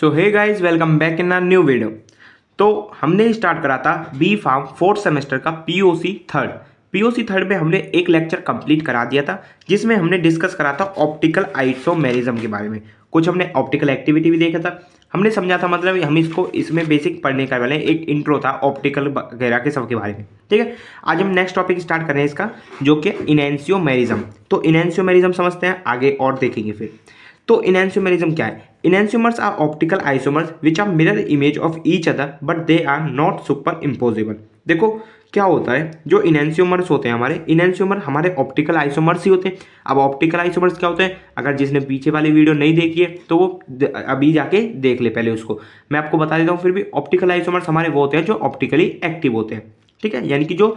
So hey guys, welcome back in a new video. तो हमने start करा था बी फार्म फोर्थ सेमेस्टर का पीओसी थर्ड में हमने एक लेक्चर कंप्लीट करा दिया था, जिसमें हमने डिस्कस करा था ऑप्टिकल आइसोमेरिज्म के बारे में। कुछ हमने ऑप्टिकल एक्टिविटी भी देखा था, हमने समझा था, मतलब हम इसको इसमें बेसिक पढ़ने का वाले एक इंट्रो था ऑप्टिकल वगैरह के सब के बारे में। ठीक है, आज हम नेक्स्ट टॉपिक स्टार्ट कर रहे हैं इसका, जो कि इनैंशियोमेरिज्म। तो इनैंशियोमेरिज्म समझते हैं, आगे और देखेंगे फिर। तो इनैंशियोमेरिज्म क्या है? Enantiomers are optical isomers which are mirror image of each other but they are not superimposable। देखो क्या होता है, जो इनैंशियोमर्स होते हैं इनैंशियोमर हमारे ऑप्टिकल आइसोमर्स ही होते हैं। अब ऑप्टिकल आइसोमर्स क्या होते हैं, अगर जिसने पीछे वाली वीडियो नहीं देखी है तो वो अभी जाके देख ले पहले उसको। मैं आपको बता देता हूँ फिर भी। ऑप्टिकल आइसोमर्स हमारे वो होते हैं जो ऑप्टिकली एक्टिव होते हैं। ठीक है, यानी कि जो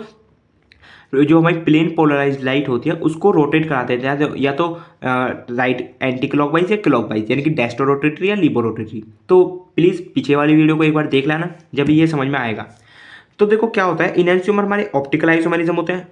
हमारी प्लेन पोलराइज लाइट होती है उसको रोटेट करा देते हैं, या तो राइट एंटी क्लॉकवाइज या क्लॉकवाइज, यानी कि डेस्टो रोटेटरी या लिबो रोटेटरी। तो प्लीज़ पीछे वाली वीडियो को एक बार देख लेना, जब ये समझ में आएगा। तो देखो क्या होता है, इनैंशियोमर हमारे ऑप्टिकल आइसोमेरिज्म होते हैं,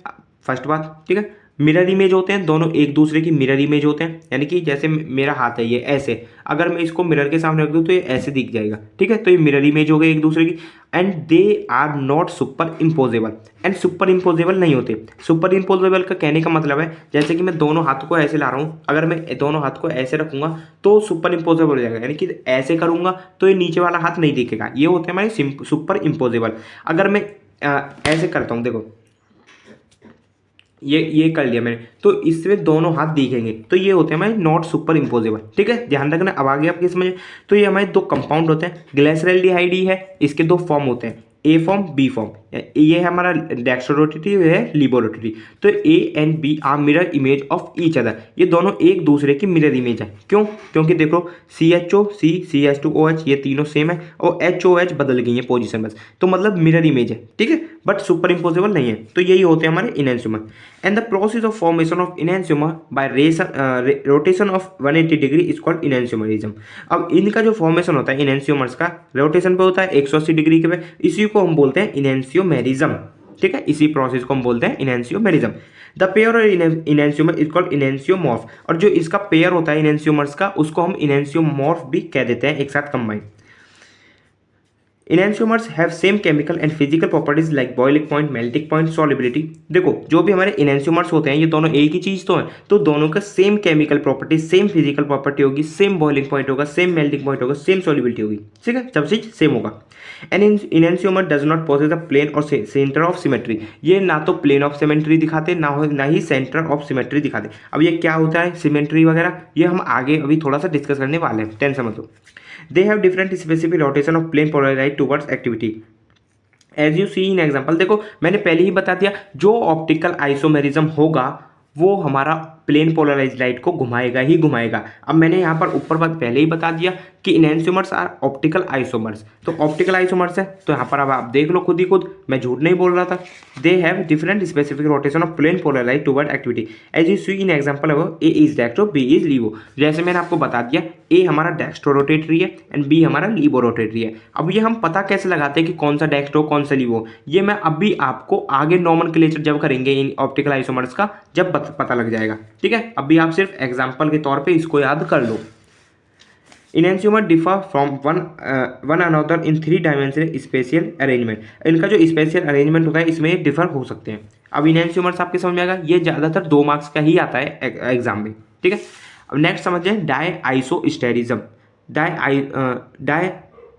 फर्स्ट बात। ठीक है, मिरर इमेज होते हैं, दोनों एक दूसरे की मिरर इमेज होते हैं। यानी कि जैसे मेरा हाथ है ये ऐसे, अगर मैं इसको मिरर के सामने रख दूँ तो ये ऐसे दिख जाएगा। ठीक है, तो ये मिरर इमेज हो गई एक दूसरे की। And they are not superimposable. And superimposable नहीं होते। सुपर इम्पोजेबल का कहने का मतलब है, जैसे कि मैं दोनों हाथ को ऐसे ला रहा हूँ, अगर मैं दोनों हाथ को ऐसे रखूंगा तो सुपर इम्पोजेबल हो जाएगा। यानी कि ऐसे करूंगा तो ये नीचे वाला हाथ नहीं दिखेगा। ये होते हैं हमारे सुपर इम्पोजेबल। अगर मैं ऐसे करता हूँ, देखो ये कर लिया मैंने, तो इसमें दोनों हाथ दिखेंगे, तो ये होते हैं हमारे नॉट सुपर इम्पोजेबल। ठीक है, ध्यान रखना। अब आगे आपके समझ। तो ये हमारे दो कंपाउंड होते हैं, ग्लिसरॉल्डिहाइड है, इसके दो फॉर्म होते हैं, ए फॉर्म बी फॉर्म। ये है हमारा डेक्स्ट्रोरोटेटरी, है लिबोरोटेटरी। तो A and B are mirror image of each other. ये दोनों एक दूसरे की मिरर इमेज है। क्यों? क्योंकि देखो CHO CH2OH ये तीनों सेम है, और HOH बदल गई है पोजीशन बस, तो मतलब मिरर इमेज है। ठीक है, बट सुपर इम्पोजेबल नहीं है। तो यही होते हैं हमारे enantiomer. And the process of formation of enantiomer by rotation of 180 degree is called enantiomerism. अब इनका जो फॉर्मेशन होता है इनैंशियोमर्स का, रोटेशन पे होता है 180 डिग्री के पे, इसी को हम बोलते हैं इनैंशियोमेरिज्म। ठीक है, इसी प्रोसेस को हम बोलते हैं इनैंशियोमेरिज्म। द पेयर और इनैंशियोमर इज कॉल्ड इनैंशियोमॉर्फ। और जो इसका पेयर होता है इनैंशियोमर्स का, उसको हम इनैंशियोमॉर्फ भी कह देते हैं, एक साथ combine. Enantiomers have same chemical and physical properties like boiling point, melting point, solubility. देखो जो भी हमारे इनैंशियोमर्स होते हैं ये दोनों एक ही चीज़ तो है, तो दोनों का same chemical property, same physical property होगी, सेम बॉइलिंग पॉइंट होगा, सेम मेल्टिंग पॉइंट होगा, सेम सॉल्युबिलिटी होगी। ठीक है, सब चीज़ सेम होगा। An enantiomer does not possess a plane और सेंटर ऑफ सिमेट्री। ये ना तो प्लेन ऑफ सिमेट्री दिखाते, ना ही सेंटर ऑफ सिमेट्री दिखाते। अब ये क्या होता है सिमेट्री वगैरह, ये हम आगे अभी थोड़ा सा डिस्कस करने वाले हैं, टेंशन मत लो। They have different specific rotation of plane polarized towards activity. As you see in example. देखो मैंने पहले ही बता दिया, जो ऑप्टिकल आइसोमेरिज्म होगा वो हमारा प्लेन पोलराइज लाइट को घुमाएगा ही घुमाएगा। अब मैंने यहाँ पर ऊपर बात पहले ही बता दिया कि इनैंशियोमर्स आर ऑप्टिकल आइसोमर्स। तो ऑप्टिकल आइसोमर्स है, तो यहाँ पर अब आप देख लो खुद ही खुद, मैं झूठ नहीं बोल रहा था। They have different specific rotation of plane polarize toward activity as you see in example. A is dextro, B is levo. जैसे मैंने आपको बता दिया, ए हमारा डेक्स्ट्रो रोटेटरी है एंड बी हमारा लीवो रोटेटरी है। अब ये हम पता कैसे लगाते हैं कि कौन सा डेक्स्ट्रो कौन सा लीवो, ये मैं अभी आपको आगे नॉमेनक्लेचर जब करेंगे इन ऑप्टिकल आइसोमर्स का, जब पता लग जाएगा। ठीक है, अभी आप सिर्फ एग्जाम्पल के तौर पे इसको याद कर लो। Enantiomer differ from one another in 3 dimensional spatial arrangement. इनका जो स्पेशियल अरेंजमेंट होता है इसमें डिफर हो सकते हैं। अब इनैंशियोमर्स आपके समझ में आएगा, ये ज़्यादातर 2 मार्क्स का ही आता है एग्जाम में। ठीक है, अब नेक्स्ट समझिए di isosterism. Di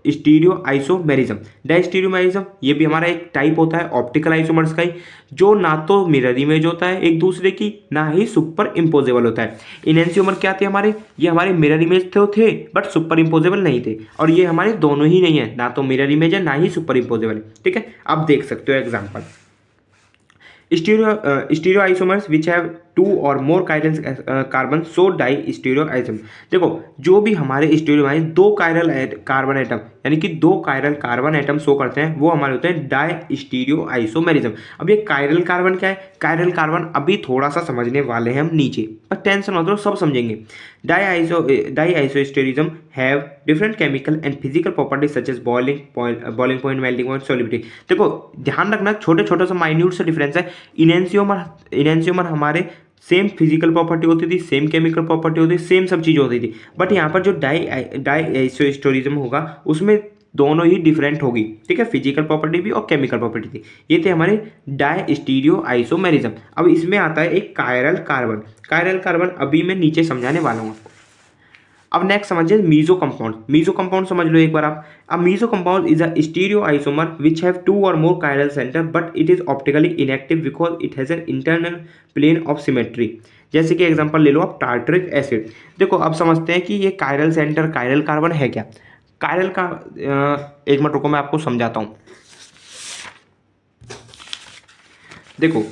stereo isomerism. Diastereomerism ये भी हमारा एक टाइप होता है ऑप्टिकल आइसोमर्स का ही, जो ना तो मिरर इमेज होता है एक दूसरे की, ना ही सुपर इम्पोजेबल होता है। इनैंशियोमर क्या थे हमारे, ये हमारे मिरर इमेज थे बट सुपर इम्पोजेबल नहीं थे, और ये हमारे दोनों ही नहीं है, ना तो मिरर इमेज है ना ही सुपर इम्पोजेबल है। ठीक है, आप देख सकते हो example. Stereoisomers which have 2 और more carbon so diastereoisomer. देखो जो भी हमारे स्टीरियो में 2 कायरल कार्बन एटम, यानी कि 2 कायरल कार्बन एटम शो करते हैं, वो हमारे होते हैं डाई स्टीरियो आइसोमेरिज्म। अब ये कायरल कार्बन क्या है, कायरल कार्बन अभी थोड़ा सा समझने वाले हैं हम नीचे, पर टेंशन मत लो, सब समझेंगे। Di isosterism have different chemical and physical properties such as boiling point, melting point, solubility. देखो ध्यान रखना, छोटे छोटे से माइन्यूट से डिफरेंस है। इनैंशियोमर हमारे सेम फिजिकल प्रॉपर्टी होती थी, सेम केमिकल प्रॉपर्टी होती थी, सेम सब चीज़ होती थी। बट यहाँ पर जो डाई होगा उसमें दोनों ही डिफरेंट होगी, ठीक है, फिजिकल प्रॉपर्टी भी और केमिकल प्रॉपर्टी थी। ये थे हमारे डाई स्टीरियो आइसोमेरिज्म। अब इसमें आता है एक कायरल कार्बन। कायरल कार्बन अभी मैं नीचे समझाने वाला हूँ आपको। अब नेक्स्ट समझिए मीजो कंपाउंड। मीजो कंपाउंड समझ लो एक बार आप। अब meso compound is a stereoisomer which have 2 or more chiral center but it is optically inactive because it has an internal plane of symmetry. जैसे कि एग्जांपल ले लो आप टार्टरिक एसिड। देखो अब समझते हैं कि ये कायरल सेंटर कायरल कार्बन है क्या। कायरल का एक मिनट रुको, मैं आपको समझाता हूँ। देखो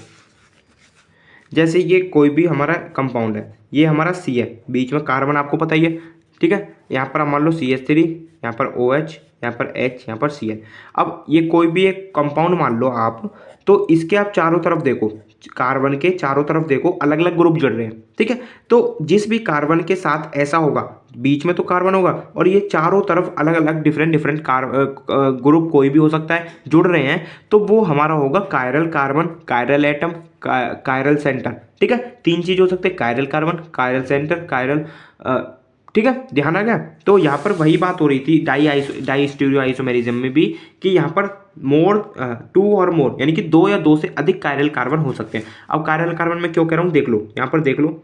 जैसे ये कोई भी हमारा कंपाउंड है, ये हमारा सी है, बीच में कार्बन आपको पता ही है, ठीक है। यहाँ पर मान लो CH3, यहाँ पर OH, यहाँ पर H, यहाँ पर Cl। अब ये कोई भी एक कंपाउंड मान लो आप, तो इसके आप चारों तरफ देखो, कार्बन के चारों तरफ देखो अलग अलग ग्रुप जुड़ रहे हैं, ठीक है। तो जिस भी कार्बन के साथ ऐसा होगा, बीच में तो कार्बन होगा और ये चारों तरफ अलग अलग डिफरेंट डिफरेंट ग्रुप कोई भी हो सकता है जुड़ रहे हैं, तो वो हमारा होगा chiral carbon, chiral atom, chiral centre, ठीक है। 3 चीज हो सकते हैं, chiral carbon, chiral centre, chiral, ठीक है, ध्यान आ गया। तो यहाँ पर वही बात हो रही थी डाई स्टीरियो आइसोमेरिज्म में भी, कि यहाँ पर मोर 2 और मोर यानी कि 2 या 2 से अधिक कायरल कार्बन हो सकते हैं। अब कायरल कार्बन में क्यों कह रहा हूँ, देख लो यहाँ पर, देख लो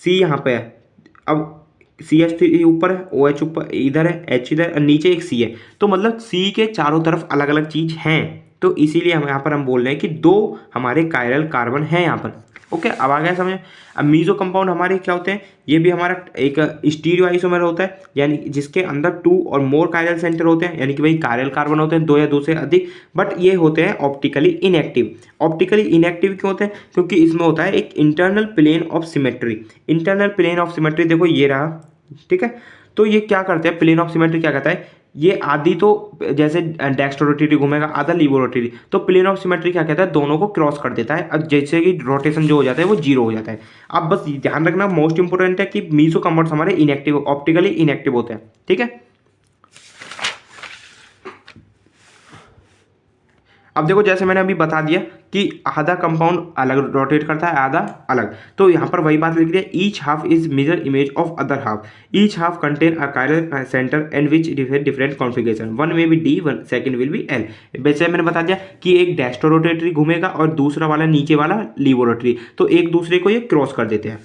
C यहाँ पे है, अब CH3 ऊपर है, OH ऊपर इधर है, H इधर, नीचे एक C है, तो मतलब C के चारों तरफ अलग अलग चीज हैं, तो इसीलिए हम यहाँ पर हम बोल रहे हैं कि 2 हमारे कायरल कार्बन हैं यहाँ पर। ओके, अब आ गया समझ। अब मीजो कंपाउंड हमारे क्या होते हैं, ये भी हमारा एक स्टीरियो आइसोमर होता है, यानी जिसके अंदर 2 और मोर कायरल सेंटर होते हैं, यानी कि भाई कायरल कार्बन होते हैं 2 या 2 से अधिक, बट ये होते हैं ऑप्टिकली इनएक्टिव। ऑप्टिकली इनएक्टिव क्यों होते हैं, क्योंकि इसमें होता है एक internal plane of symmetry. Internal plane of symmetry देखो ये रहा, ठीक है। तो ये क्या करते हैं, प्लेन ऑफ सिमेट्री क्या कहता है, ये आधी तो जैसे डेक्स्ट्रो रोटेटरी घूमेगा, आधा लीवो रोटेटरी, तो प्लेन ऑफ सिमेट्री क्या कहता है, दोनों को क्रॉस कर देता है। अब जैसे कि रोटेशन जो हो जाता है वो 0 हो जाता है। अब बस ध्यान रखना, मोस्ट इंपोर्टेंट है कि मीजो कंपाउंड्स हमारे इनएक्टिव, ऑप्टिकली इनएक्टिव होते हैं, ठीक है। अब देखो जैसे मैंने अभी बता दिया कि आधा कंपाउंड अलग रोटेट करता है, आधा अलग, तो यहाँ पर वही बात लिख दिया, each half is mirror image of other half, each half contain a chiral centre and which different configuration, one may be D, one second will be L. वैसे मैंने बता दिया कि एक डेस्टो रोटेटरी घूमेगा और दूसरा वाला नीचे वाला लीवो रोटेटरी, तो एक दूसरे को ये क्रॉस कर देते हैं।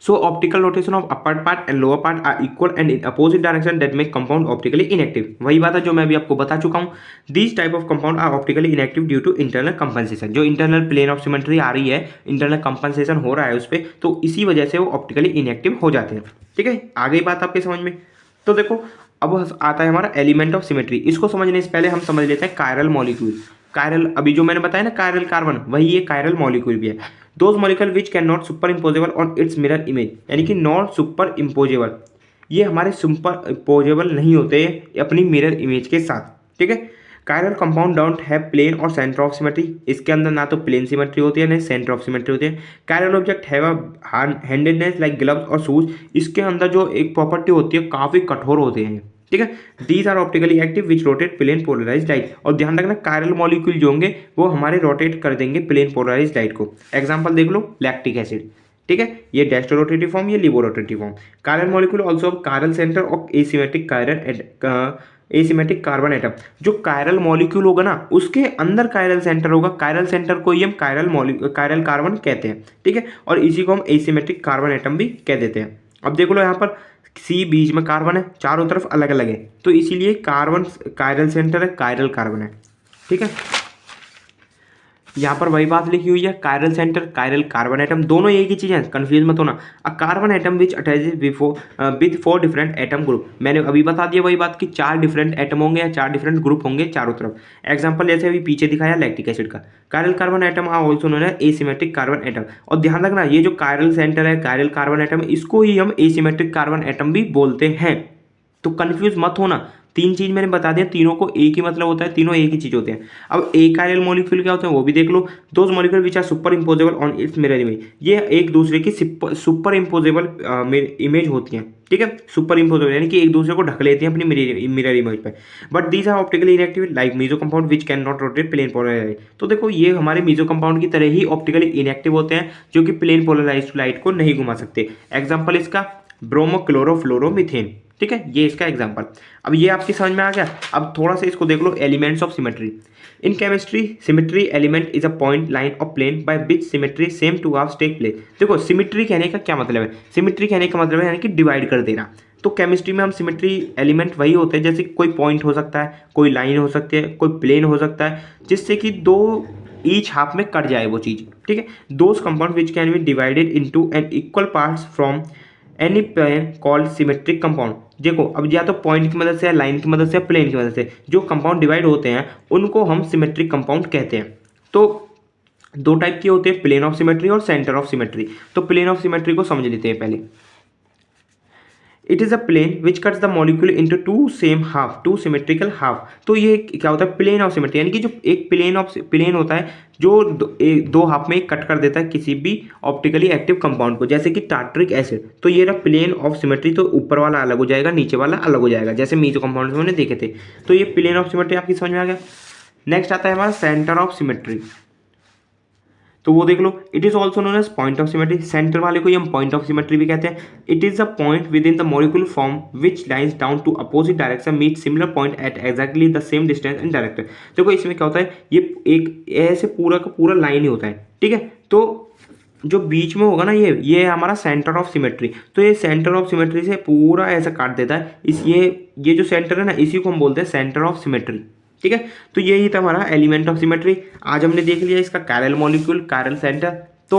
So optical rotation of upper part and lower part are equal and in opposite direction that make compound optically inactive। वही बात है जो मैं अभी आपको बता चुका हूँ। These type of compound are optically inactive due to internal compensation। जो internal plane of symmetry आ रही है, internal compensation हो रहा है उस पर, तो इसी वजह से वो optically inactive हो जाते हैं, ठीक है। आ गई बात आपके समझ में। तो देखो अब आता है हमारा एलिमेंट ऑफ सिमेट्री। इसको समझने से पहले हम समझ लेते हैं कायरल मॉलिक्यूल। कायरल, अभी जो मैंने बताया ना कायरल कार्बन, वही ये कायरल मॉलिक्यूल भी है। Those molecule which can not superimposable on its mirror image, यानी कि नॉट सुपर इम्पोजेबल, ये हमारे सुपर इम्पोजेबल नहीं होते अपनी मिरर इमेज के साथ, ठीक है। Chiral compound don't have plane और सेंटर ऑफ सिमेट्री, इसके अंदर ना तो प्लेन सिमेट्री होती है ना सेंटर ऑफ सिमेट्री होती है। Chiral object have a handedness like gloves और शूज, इसके अंदर जो एक प्रॉपर्टी होती है काफ़ी कठोर होते हैं, ठीक है। These are optically active which rotate plane polarise light. और ध्यान रखना कायरल मॉलिक्यूल जो होंगे वो हमारे रोटेट कर देंगे प्लेन पोलराइज लाइट को। एग्जांपल देख लो लैक्टिक एसिड, ठीक है, ये डेस्टोरोटेटिव फॉर्म, ये levorotatory form. Chiral molecule also chiral centre और एसिमेट्रिक कार्बन एटम। जो कायरल मॉलिक्यूल होगा ना उसके अंदर कायरल सेंटर होगा, कायरल सेंटर को ही हम कायरल कार्बन कहते हैं, ठीक है। और इसी को हम एसिमेट्रिक कार्बन एटम भी कह देते हैं। अब देख लो यहाँ पर सी बीच में कार्बन है, चारों तरफ अलग अलग है, तो इसीलिए कार्बन कायरल सेंटर है, कायरल कार्बन है, ठीक है। यहाँ पर वही बात लिखी हुई है, chiral centre chiral carbon atom, दोनों एक ही चीज़ है, कंफ्यूज मत होना। A carbon atom which attaches with 4 different atom group. मैंने अभी बता दिया वही बात कि 4 डिफरेंट एटम होंगे या 4 डिफरेंट ग्रुप होंगे चारों तरफ। एग्जाम्पल जैसे अभी पीछे दिखाया लैक्टिक एसिड का। Chiral carbon atom are also known as asymmetric carbon atom. और ध्यान रखना ये जो कायरल सेंटर है कायरल कार्बन एटम, इसको ही हम एसिमेट्रिक कार्बन एटम भी बोलते हैं। तो कंफ्यूज मत होना, 3 चीज मैंने बता दिया, तीनों को एक ही मतलब होता है, तीनों एक ही चीज होते हैं। अब एकाइल मॉलिक्यूल क्या होते हैं वो भी देख लो। Those molecule which are superimposable on its mirror image, ये एक दूसरे की सुपर इम्पोजेबल इमेज होती हैं, ठीक है। सुपर इम्पोजेबल यानी कि एक दूसरे को ढक लेती हैं अपनी मिरर इमेज पे। But these are optically inactive like meso compound which can not rotate plane polarise. तो देखो ये हमारे मीजो कंपाउंड की तरह ही ऑप्टिकली इनएक्टिव होते हैं, जो कि प्लेन पोलराइज लाइट को नहीं घुमा सकते। एग्जाम्पल इसका ब्रोमोक्लोरोफ्लोरोमीथेन, ठीक है, ये इसका एग्जांपल। अब ये आपकी समझ में आ गया। अब थोड़ा सा इसको देख लो, elements of symmetry. In chemistry symmetry element is a point line of plane by which symmetry same two halves take place. देखो सिमेट्री कहने का क्या मतलब है, सिमेट्री कहने का मतलब है यानी कि डिवाइड कर देना। तो केमिस्ट्री में हम सिमेट्री एलिमेंट वही होते हैं, जैसे कोई पॉइंट हो सकता है, कोई लाइन हो सकती है, कोई प्लेन हो सकता है, जिससे कि दो ईच हाफ में कट जाए वो चीज़, ठीक है। Those compound which can be divided into an equal parts from any plane called symmetric compound. देखो अब या तो पॉइंट की मदद से, लाइन की मदद से, प्लेन की मदद से जो कंपाउंड डिवाइड होते हैं उनको हम सिमेट्रिक कंपाउंड कहते हैं। तो दो टाइप के होते हैं, प्लेन ऑफ सिमेट्री और सेंटर ऑफ सिमेट्री। तो प्लेन ऑफ सिमेट्री को समझ लेते हैं पहले। It is a plane which cuts the molecule into two same half, two symmetrical half. तो ये क्या होता है, प्लेन ऑफ सिमेट्री, यानी कि जो एक प्लेन होता है जो दो हाफ में कट कर देता है किसी भी ऑप्टिकली एक्टिव कंपाउंड को, जैसे कि टार्ट्रिक एसिड। तो ये रहा प्लेन ऑफ सिमेट्री, तो ऊपर वाला अलग हो जाएगा, नीचे वाला अलग हो जाएगा, जैसे मीजो कंपाउंड में हमने देखे थे। तो ये प्लेन ऑफ सिमेट्री आपकी समझ में आ गया। नेक्स्ट आता है हमारा सेंटर ऑफ सिमेट्री। तो वो देख लो, it is also known as point of symmetry. Centre वाले को ही हम पॉइंट ऑफ सिमेट्री भी कहते हैं। It is a point within the molecule form which lines down to opposite direction meet similar point at exactly the same distance and direction. देखो इसमें क्या होता है, ये एक ऐसे पूरा का पूरा लाइन ही होता है, ठीक है। तो जो बीच में होगा ना, ये हमारा सेंटर ऑफ सिमेट्री। तो ये सेंटर ऑफ सिमेट्री से पूरा ऐसा काट देता है। ये जो सेंटर है ना, इसी को हम बोलते हैं सेंटर ऑफ सिमेट्री, ठीक है। तो यही था हमारा एलिमेंट ऑफ सिमेट्री। आज हमने देख लिया इसका कैरल मॉलिक्यूल, कैरल सेंटर। तो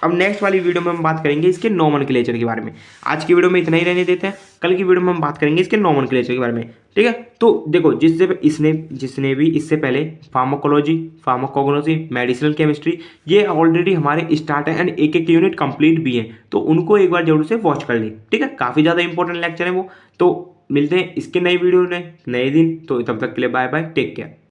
अब नेक्स्ट वाली वीडियो में हम बात करेंगे इसके नोमेनक्लेचर के बारे में। आज की वीडियो में इतना ही रहने देते हैं, कल की वीडियो में हम बात करेंगे इसके नोमेनक्लेचर के बारे में, ठीक है। तो देखो जिसने भी इससे पहले फार्माकोलॉजी, फार्माकोग्नोसी, मेडिसिनल केमिस्ट्री, ये ऑलरेडी हमारे स्टार्ट है एंड एक एक यूनिट कंप्लीट भी है, तो उनको एक बार जरूर से वॉच कर लें, ठीक है। काफ़ी ज़्यादा इंपॉर्टेंट लेक्चर है वो। तो मिलते हैं इसके नई वीडियो में नए दिन। तो तब तक के लिए बाय बाय, टेक केयर।